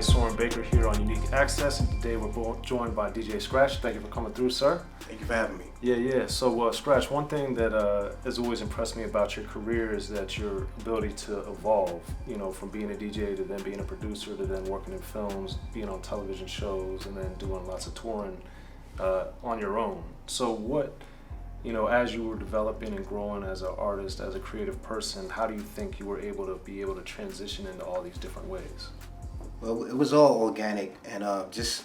everybody, Soren Baker here on Unique Access, and today we're joined by DJ Scratch. Thank you for coming through, sir. Thank you for having me. Yeah. So, Scratch, one thing that has always impressed me about your career is that your ability to evolve, you know, from being a DJ to then being a producer to then working in films, being on television shows, and then doing lots of touring on your own. So what, you know, as you were developing and growing as an artist, as a creative person, how do you think you were able to transition into all these different ways? Well, it was all organic, and just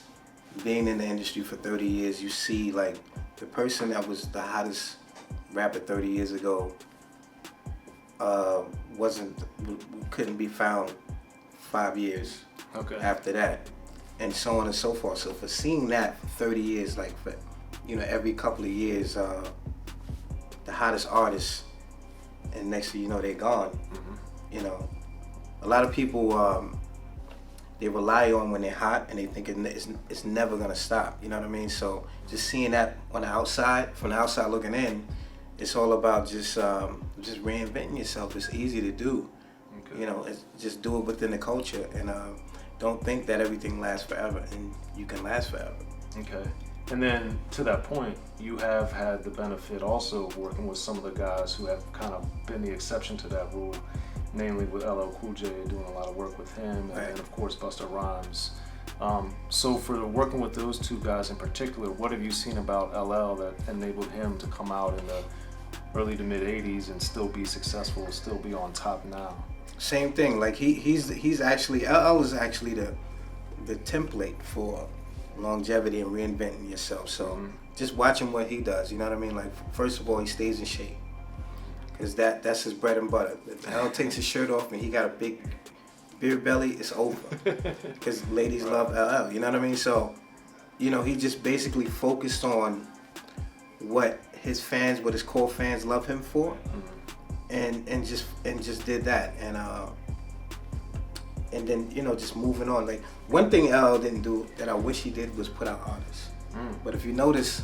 being in the industry for 30 years, you see like the person that was the hottest rapper 30 years ago couldn't be found 5 years after that, and so on and so forth. So for seeing that for 30 years, like for, you know, every couple of years, the hottest artists, and next thing you know, they're gone. Mm-hmm. You know, a lot of people they rely on when they're hot, and they think it's never gonna stop. You know what I mean? So just seeing that on the outside, from the outside looking in, it's all about just reinventing yourself. It's easy to do. Okay. You know, it's just do it within the culture, and don't think that everything lasts forever, and you can last forever. Okay. And then to that point, you have had the benefit also of working with some of the guys who have kind of been the exception to that rule, namely with LL Cool J, doing a lot of work with him, and then of course Busta Rhymes. So for working with those two guys in particular, what have you seen about LL that enabled him to come out in the early to mid 80s and still be successful, still be on top now? Same thing, like he's actually, LL is actually the template for longevity and reinventing yourself. So just watching what he does, you know what I mean? Like, first of all, he stays in shape, because that's his bread and butter. If L takes his shirt off and he got a big beer belly, it's over, because ladies love LL, you know what I mean? So, you know, he just basically focused on what his core fans love him for, and just did that, and then, you know, just moving on. Like, one thing LL didn't do that I wish he did was put out artists. But if you notice,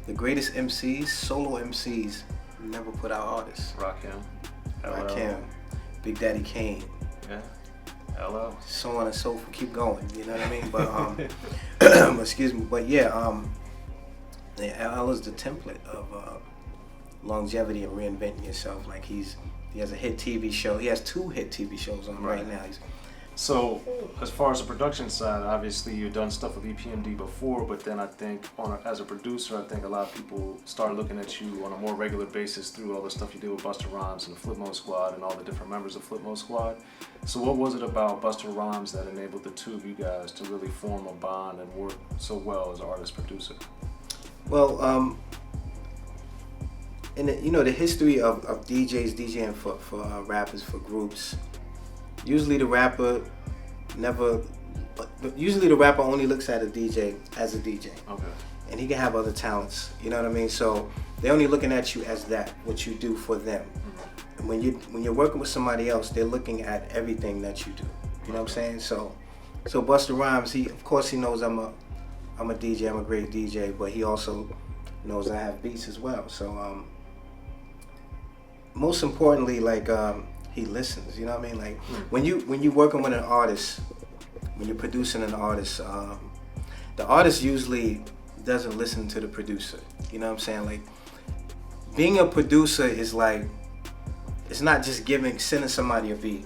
the greatest MCs, solo MCs, never put out artists. Rakim, Big Daddy Kane. Yeah. LL. So on and so forth. Keep going. You know what I mean? But excuse me. But yeah, LL is the template of longevity and reinventing yourself. Like, he has a hit TV show. He has 2 hit TV shows on right now. So, as far as the production side, obviously you've done stuff with EPMD before, but then I think as a producer, I think a lot of people start looking at you on a more regular basis through all the stuff you did with Busta Rhymes and the Flip Mode Squad and all the different members of Flip Mode Squad. So what was it about Busta Rhymes that enabled the two of you guys to really form a bond and work so well as an artist-producer? Well, in the history of DJs, DJing for rappers, for groups, usually the rapper only looks at a DJ as a DJ. Okay. And he can have other talents, you know what I mean? So they're only looking at you as that, what you do for them. And when you're working with somebody else, they're looking at everything that you do. You know what I'm saying? So Busta Rhymes, of course he knows I'm a DJ, I'm a great DJ, but he also knows I have beats as well. So most importantly, like, he listens, you know what I mean? Like, when you're working with an artist, when you're producing an artist, the artist usually doesn't listen to the producer. You know what I'm saying? Like, being a producer is like, it's not just sending somebody a beat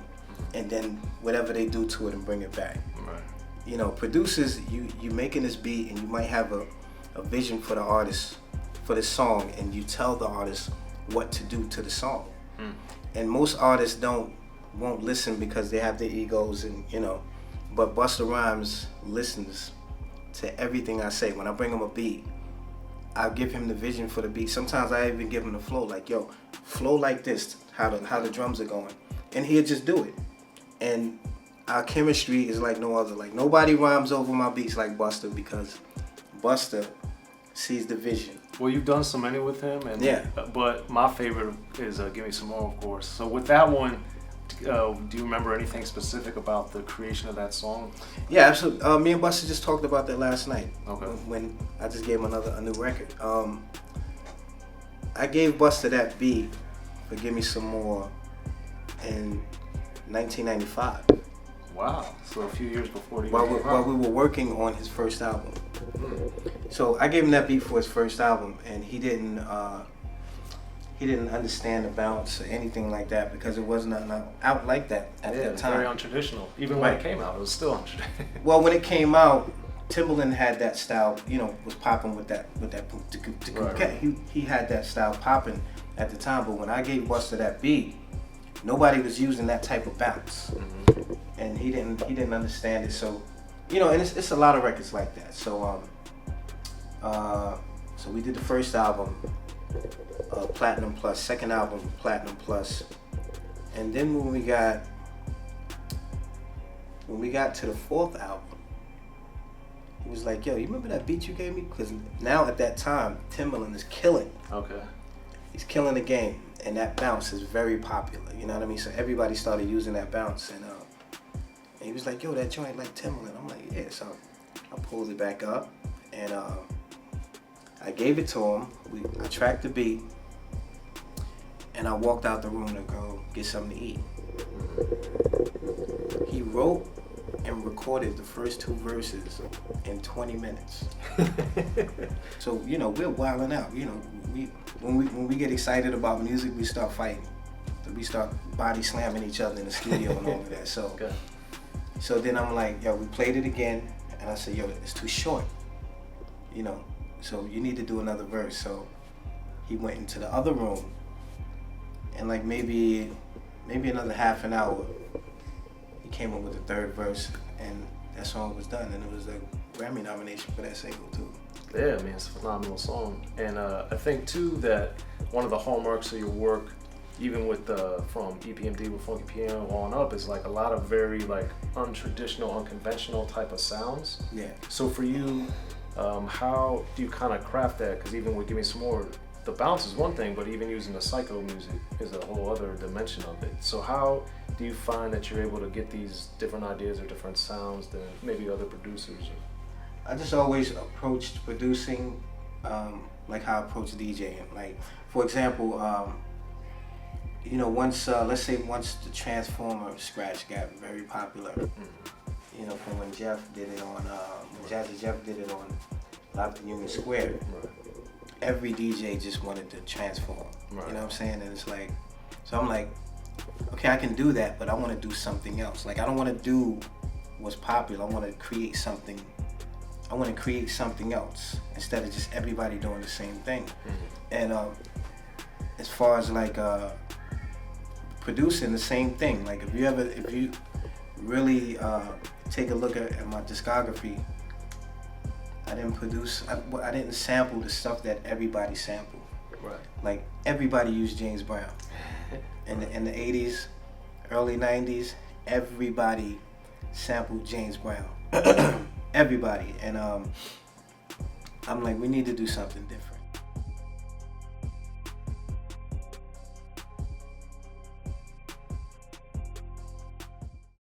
and then whatever they do to it and bring it back. Right. You know, producers, you making this beat, and you might have a vision for the artist, for the song, and you tell the artist what to do to the song. And most artists won't listen because they have their egos, and you know. But Busta Rhymes listens to everything I say. When I bring him a beat, I give him the vision for the beat. Sometimes I even give him the flow, like, yo, flow like this, how the drums are going, and he'll just do it. And our chemistry is like no other. Like, nobody rhymes over my beats like Busta, because Busta sees the vision. Well, you've done so many with him, and but my favorite is Give Me Some More, of course. So with that one, do you remember anything specific about the creation of that song? Yeah, absolutely. Me and Busta just talked about that last night. Okay. When I just gave him a new record. I gave Busta that beat for Give Me Some More in 1995. Wow. So a few years before he while we were working on his first album. So I gave him that beat for his first album, and he didn't understand the bounce or anything like that because it wasn't out like that at that time. Very untraditional. Even when it came out, it was still untraditional. Well, when it came out, Timbaland had that style, was popping with that. Right. He had that style popping at the time, but when I gave Busta that beat, nobody was using that type of bounce, and he didn't understand it. So, and it's a lot of records like that. So so we did the first album, Platinum Plus. Second album, Platinum Plus, and then when we got to the fourth album, he was like, "Yo, you remember that beat you gave me?" Because now at that time, Timbaland is killing. Okay. He's killing the game, and that bounce is very popular. You know what I mean? So everybody started using that bounce, and he was like, "Yo, that joint like Timbaland." I'm like, "Yeah." So I pulled it back up, and I gave it to him. I tracked the beat, and I walked out the room to go get something to eat. He wrote and recorded the first 2 verses in 20 minutes. So, we're wilding out. When we get excited about music, we start fighting. We start body slamming each other in the studio and all of that. So, okay. So then I'm like, yo, we played it again, and I said, yo, it's too short. So you need to do another verse. So he went into the other room, and like maybe another half an hour, he came up with the third verse, and that song was done, and it was a Grammy nomination for that single too. Yeah, I mean, it's a phenomenal song. And I think too that one of the hallmarks of your work, even with from EPMD with Funky Piano on up, is like a lot of very like untraditional, unconventional type of sounds. Yeah. So for you, how do you kind of craft that? Because even with Give Me Some More, the bounce is one thing, but even using the psycho music is a whole other dimension of it. So how do you find that you're able to get these different ideas or different sounds than maybe other producers? I just always approached producing like how I approach DJing. Like, for example, once the Transformer scratch got very popular, from when Jeff did it on, when Jazzy Jeff did it on Live at Union Square, every DJ just wanted to transform. Right. You know what I'm saying? And it's like, so I'm like, okay, I can do that, but I want to do something else. Like, I don't want to do what's popular. I want to create something. I want to create something else instead of just everybody doing the same thing. And as far as like producing, the same thing. Like if you really take a look at my discography, I didn't sample the stuff that everybody sampled. Right. Like everybody used James Brown. In the 80s, early 90s, everybody sampled James Brown. Everybody. And I'm like, we need to do something different.